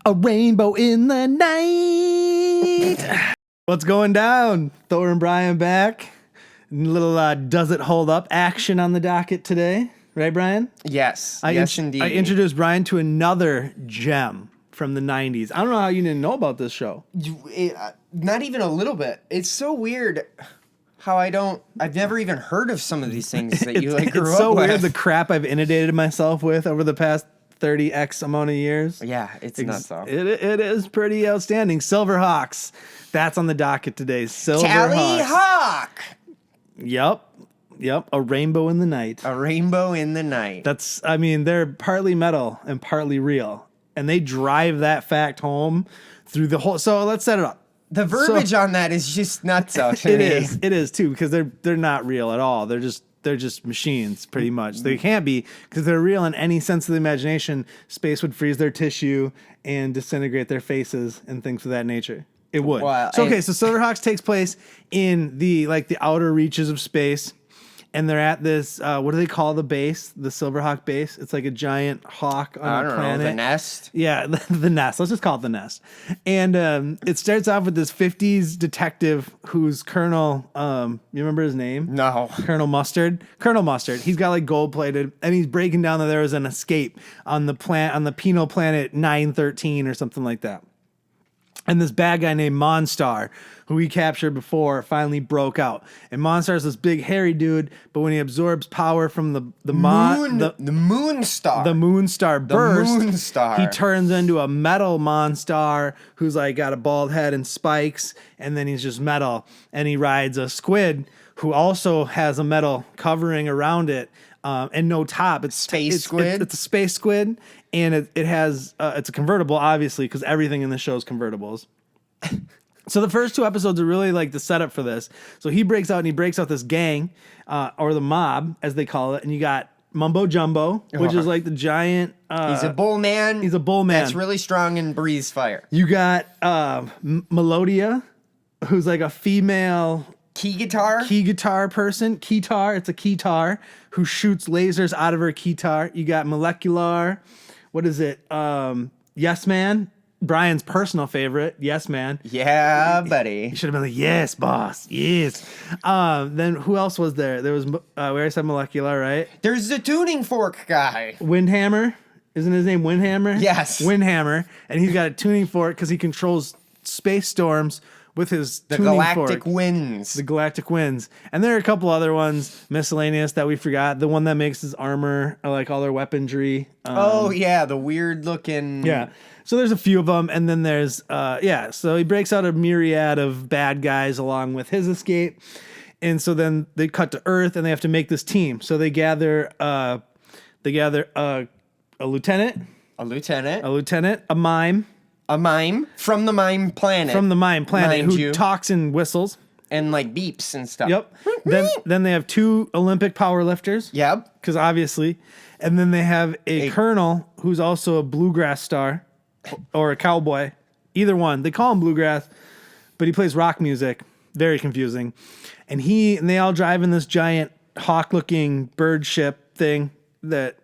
A rainbow in the night. What's going down? Thor and Brian back. Little does it hold up action on the docket today. Right, Brian? Yes. Indeed. I introduced Brian to another gem from the 90s. I don't know how you didn't know about this show. Not even a little bit. It's so weird how I've never even heard of some of these things that you grew up with. It's so weird the crap I've inundated myself with over the past 30x amount of years. Yeah, it's nuts though. It is pretty outstanding. Silverhawks. That's on the docket today. Silverhawks. Tally Hawk. Yep. A rainbow in the night. A rainbow in the night. They're partly metal and partly real. And they drive that fact home through the whole. So let's set it up. The verbiage on that is just nuts out to me. It is too, because they're not real at all. They're just machines, pretty much. They can't be, because they're real in any sense of the imagination. Space would freeze their tissue and disintegrate their faces and things of that nature. It would. Well, so Silverhawks takes place in the outer reaches of space. And they're at this, what do they call the base? The Silverhawk base? It's like a giant hawk on a planet. I don't know, the nest? Yeah, the nest. Let's just call it the nest. And it starts off with this 50s detective who's Colonel, you remember his name? No. Colonel Mustard. Colonel Mustard. He's got like gold plated, and he's breaking down that there was an escape on the penal planet 913 or something like that. And this bad guy named Monstar, who we captured before, finally broke out. And Monstar is this big hairy dude, but when he absorbs power from the Moonstar burst, he turns into a metal Monstar who's like got a bald head and spikes, and then he's just metal. And he rides a squid who also has a metal covering around it. And no top. It's squid. It's a space squid, and it has it's a convertible, obviously, because everything in the show is convertibles. So the first two episodes are really like the setup for this. So he breaks out this gang, or the mob as they call it, and you got Mumbo Jumbo, which is like the giant. He's a bull man. That's really strong and breathes fire. You got Melodia, who's like a female. Key guitar person. Keytar. It's a keytar who shoots lasers out of her keytar. You got Molecular. What is it? Yes Man. Brian's personal favorite. Yes Man. Yeah, buddy. You should have been like, yes, boss. Yes. Then who else was there? There was, we already said Molecular, right? There's the tuning fork guy. Windhammer. Isn't his name Windhammer? Yes. Windhammer. And he's got a tuning fork because he controls space storms with his galactic winds. The galactic winds. And there are a couple other ones, miscellaneous, that we forgot. The one that makes his armor, like all their weaponry. The weird looking. Yeah. So there's a few of them. And then there's, so he breaks out a myriad of bad guys along with his escape. And so then they cut to Earth and they have to make this team. So they gather a lieutenant. A mime. A mime from the mime planet. Who talks and whistles. And like beeps and stuff. Yep. then they have two Olympic powerlifters. Yep. Because obviously. And then they have a colonel who's also a bluegrass star or a cowboy. Either one. They call him Bluegrass, but he plays rock music. Very confusing. And they all drive in this giant hawk-looking bird ship thing that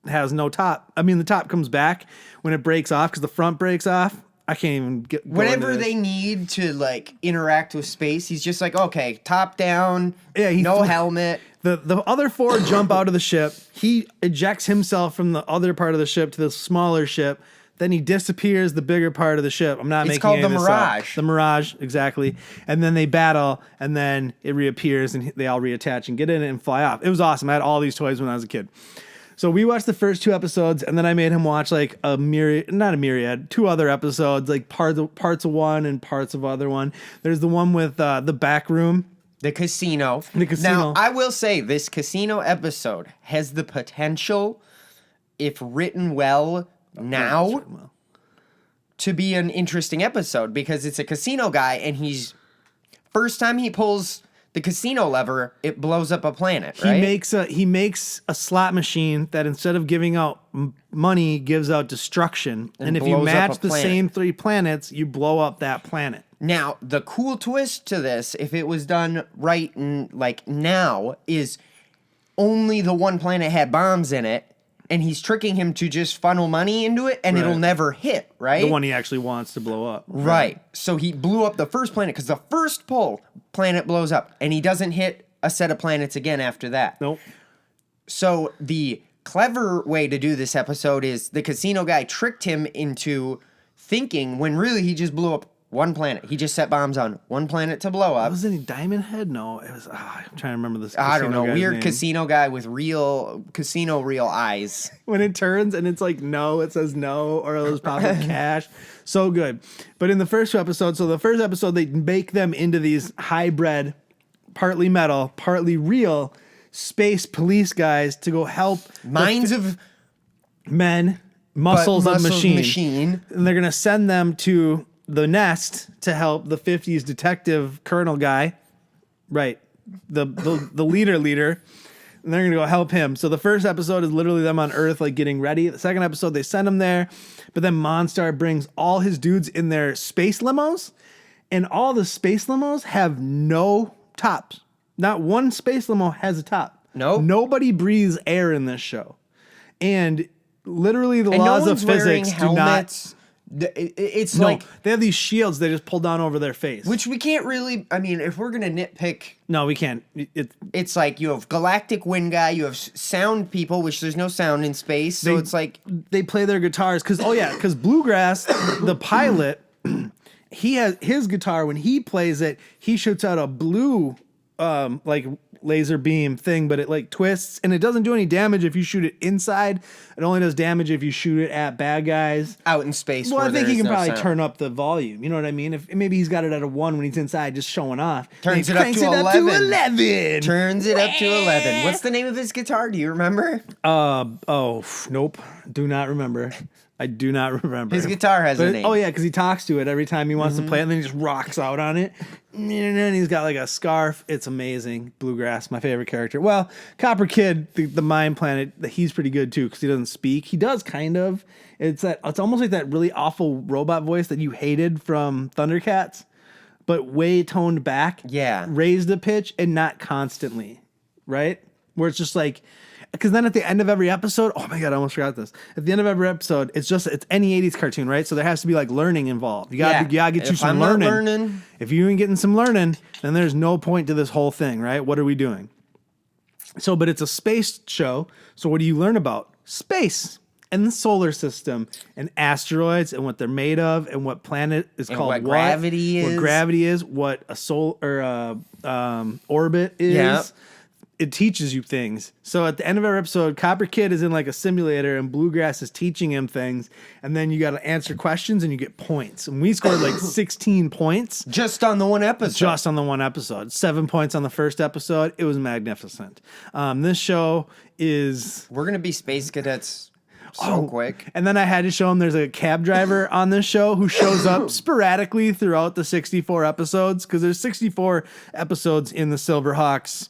has no top. I mean, the top comes back when it breaks off because the front breaks off. I can't even get. Whenever they need to like interact with space, he's just like, okay, top down. Yeah, no helmet. The other four jump out of the ship. He ejects himself from the other part of the ship to the smaller ship. Then he disappears the bigger part of the ship. I'm not making it. It's called the Mirage. The Mirage, exactly. And then they battle, and then it reappears, and they all reattach and get in it and fly off. It was awesome. I had all these toys when I was a kid. So we watched the first two episodes, and then I made him watch like two other episodes, like parts of one and parts of other one. There's the one with the back room. The casino. Now, I will say this casino episode has the potential, if written well to be an interesting episode because it's a casino guy, and first time he pulls the casino lever, it blows up a planet, right? He makes a slot machine that instead of giving out money, gives out destruction. And if you match the same three planets, you blow up that planet. Now, the cool twist to this, if it was done right and like now, is only the one planet had bombs in it, and he's tricking him to just funnel money into it, and it'll never hit, right? The one he actually wants to blow up. Right. So he blew up the first planet because the first pull, planet blows up, and he doesn't hit a set of planets again after that. Nope. So the clever way to do this episode is the casino guy tricked him into thinking when really he just blew up one planet. He just set bombs on one planet to blow up. Was it Diamond Head? No, it was. I'm trying to remember this. I don't know. guy's Weird name. casino guy with real eyes. When it turns and it's like no, it says no, or it'll just pop up cash. So good. But in the first 2 episodes, so the first episode, they make them into these hybrid, partly metal, partly real space police guys to go help Minds of men, muscles of machine. machine. And they're going to send them to the nest to help the 50s detective colonel guy. Right. The leader. And they're going to go help him. So the first episode is literally them on Earth, like getting ready. The second episode, they send him there. But then Monstar brings all his dudes in their space limos. And all the space limos have no tops. Not one space limo has a top. Nope. Nobody breathes air in this show. And literally the laws of physics do not... It's No, like... they have these shields they just pull down over their face. Which we can't really... I mean, if we're going to nitpick... No, we can't. It's like you have galactic wind guy, you have sound people, which there's no sound in space, so it's like... They play their guitars. Because Bluegrass, the pilot, he has his guitar. When he plays it, he shoots out a blue... like laser beam thing, but it like twists and it doesn't do any damage if you shoot it inside. It only does damage if you shoot it at bad guys out in space. Well, I think he can probably sound. turn up the volume. You know what I mean? If maybe he's got it at a 1 when he's inside, just showing off. Turns it up to 11. Turns it up to 11. What's the name of his guitar? Do you remember? Nope. Do not remember. I do not remember. His guitar has a name. Oh yeah, because he talks to it every time he wants to play it, and then he just rocks out on it. And he's got like a scarf. It's amazing. Bluegrass, my favorite character. Well, Copper Kid, the Mind Planet, he's pretty good too because he doesn't speak. He does kind of. It's almost like that really awful robot voice that you hated from Thundercats, but way toned back. Yeah, raised a pitch and not constantly, right? Where it's just like. Because then at the end of every episode, oh my God, I almost forgot this. At the end of every episode, it's any 80s cartoon, right? So there has to be like learning involved. You gotta get you some learning. If you ain't getting some learning, then there's no point to this whole thing, right? What are we doing? So, but it's a space show. So what do you learn about? Space and the solar system and asteroids and what they're made of and what planet is called what gravity is. What gravity is, what a orbit is. Yeah. It teaches you things. So at the end of our episode, Copper Kid is in like a simulator and Bluegrass is teaching him things. And then you got to answer questions and you get points. And we scored like 16 points. Just on the one episode. 7 points on the first episode. It was magnificent. This show is... We're going to be space cadets so quick. And then I had to show him there's a cab driver on this show who shows up sporadically throughout the 64 episodes. Because there's 64 episodes in the Silverhawks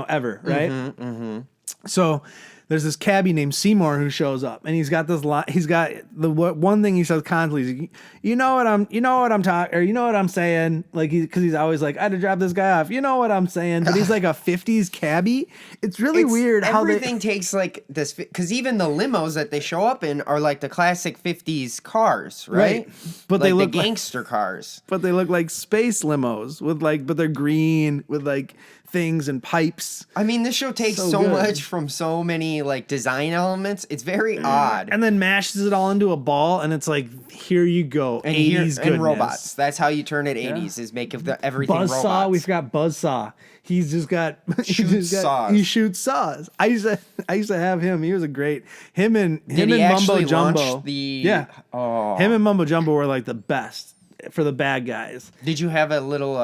ever, right? So there's this cabbie named Seymour who shows up, and he's got this line. He's got the one thing he says constantly. You know what I'm talking, or you know what I'm saying? Like because he's always like, I had to drop this guy off. You know what I'm saying? But he's like a '50s cabbie. It's really weird how everything takes like this. Because even the limos that they show up in are like the classic '50s cars, right? But like they look the gangster cars. But they look like space limos but they're green with like things and pipes. I mean, this show takes so much from so many like design elements. It's very odd. And then mashes it all into a ball, and it's like, here you go, and 80s goodness. And robots. That's how you turn it 80s, is make everything Buzzsaw, robots. we forgot Buzzsaw. He's just got saws. He shoots saws. I used to have him. He was a great him and Mumbo Jumbo. Him and Mumbo Jumbo were like the best for the bad guys. Did you have a little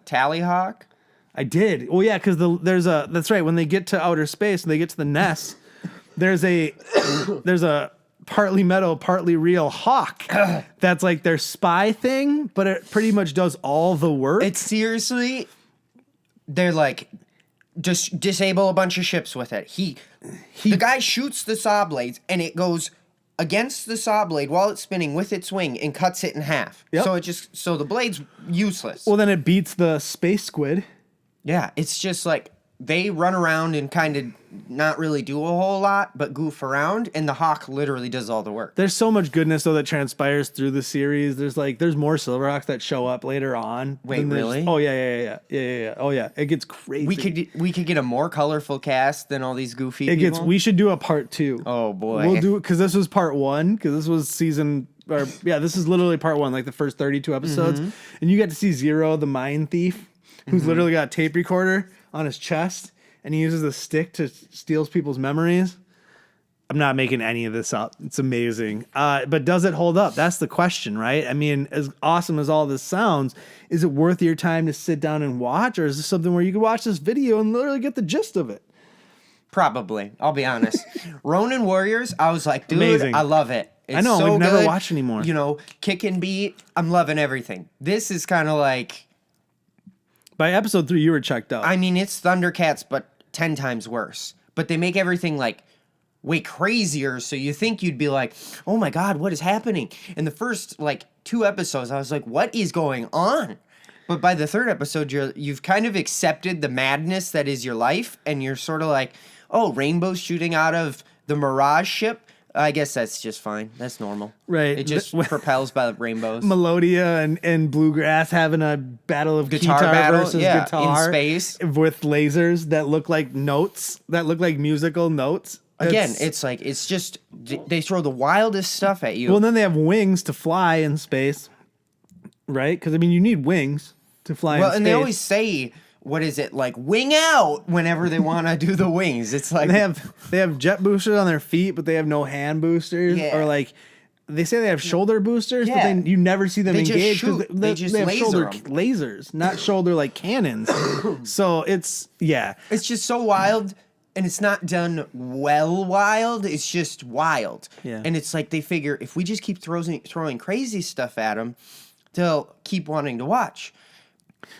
tally hawk? I did. Well, yeah, because that's right. When they get to outer space, when they get to the nest, there's a partly metal, partly real hawk. That's like their spy thing, but it pretty much does all the work. It's seriously, they're like, just disable a bunch of ships with it. The guy shoots the saw blades, and it goes against the saw blade while it's spinning with its wing and cuts it in half. Yep. So the blade's useless. Well, then it beats the space squid. Yeah, it's just like they run around and kind of not really do a whole lot, but goof around, and the Hawk literally does all the work. There's so much goodness though that transpires through the series. There's more Silverhawks that show up later on. Wait, really? Oh yeah. Oh yeah, it gets crazy. We could get a more colorful cast than all these goofy people. We should do a part 2. Oh boy, we'll do it because this was part 1. Because this was this is literally part 1, like the first 32 episodes, and you get to see Zero, the mine thief, who's literally got a tape recorder on his chest, and he uses a stick to steal people's memories. I'm not making any of this up. It's amazing. But does it hold up? That's the question, right? I mean, as awesome as all this sounds, is it worth your time to sit down and watch? Or is this something where you could watch this video and literally get the gist of it? Probably. I'll be honest. Ronin Warriors, I was like, dude, amazing. I love it. It's I know. so We've never good. watched anymore. You know, kick and beat. I'm loving everything. This is kind of like... By episode 3, you were checked out. I mean, it's Thundercats, but 10 times worse. But they make everything like way crazier, so you think you'd be like, oh my god, what is happening? In the first like 2 episodes, I was like, what is going on? But by the 3rd episode, you've kind of accepted the madness that is your life, and you're sort of like, oh, rainbows shooting out of the Mirage ship. I guess that's just fine. That's normal. Right. It just propels by rainbows. Melodia and Bluegrass having a battle of Guitar guitar battle, versus yeah, guitar in space with lasers that look like notes, that look like musical notes. Again, it's like, it's just, they throw the wildest stuff at you. Well, and then they have wings to fly in space, right? Because, I mean, you need wings to fly in space. Well, and they always say, what is it, like, wing out whenever they want to do the wings. It's like... They have jet boosters on their feet, but they have no hand boosters. Yeah. Or, like, they say they have shoulder boosters, Yeah. but you never see them They just engage. shoot. They just have laser shoulder 'em. lasers, not shoulder, like, cannons. So, it's It's just so wild, and it's not done well wild. It's just wild. Yeah. And it's like they figure, if we just keep throwing crazy stuff at them, they'll keep wanting to watch.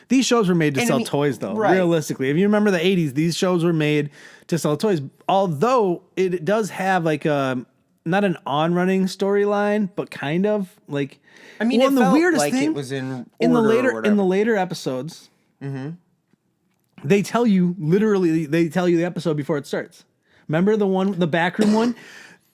These shows were made to And sell I mean, toys, though. right. Realistically, if you remember the '80s, these shows were made to sell toys. Although it does have like a not an on-running storyline, but kind of like. I mean, well, it the felt weirdest like thing it was in the order or later whatever. episodes. They tell you the episode before it starts. Remember the backroom one.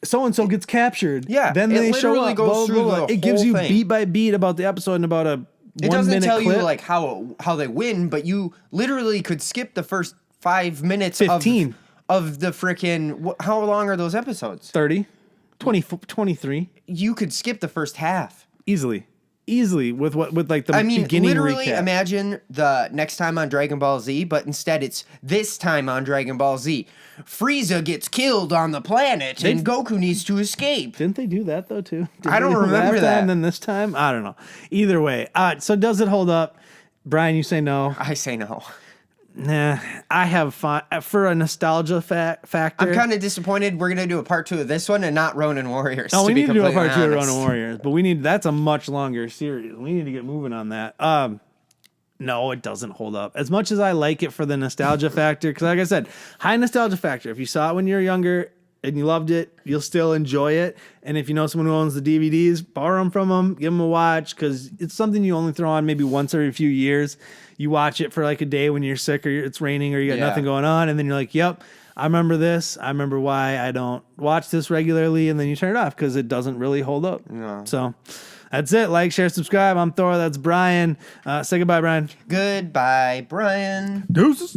So and so gets captured. Yeah, then it they show literally up. goes Blah, blah, through blah. the It gives whole you thing. beat by beat about the episode and about a. It doesn't tell clip. you like how they win, but you literally could skip the first 5 minutes 15. of the frickin' how long are those episodes? 30, 20, 23. You could skip the first half. Easily with like the I mean, beginning literally recap. imagine the next time on Dragon Ball Z, but instead it's this time on Dragon Ball Z. Frieza gets killed on the planet and Goku needs to escape. Didn't they do that though too? I don't they do remember last that. time, then this time, I don't know. Either way, so does it hold up? Brian, you say no. I say no. Nah, I have fun for a nostalgia factor. I'm kind of disappointed we're going to do a part 2 of this one and not Ronin Warriors. Oh, we need to do a completely part 2 of honest. Ronin Warriors, but that's a much longer series. We need to get moving on that. No, it doesn't hold up as much as I like it for the nostalgia factor. Because, like I said, high nostalgia factor. If you saw it when you were younger and you loved it, you'll still enjoy it. And if you know someone who owns the DVDs, borrow them from them, give them a watch, because it's something you only throw on maybe once every few years. You watch it for like a day when you're sick or it's raining or you got nothing going on, and then you're like, yep, I remember this. I remember why I don't watch this regularly, and then you turn it off because it doesn't really hold up. No. So that's it. Like, share, subscribe. I'm Thor. That's Brian. Say goodbye, Brian. Goodbye, Brian. Deuces.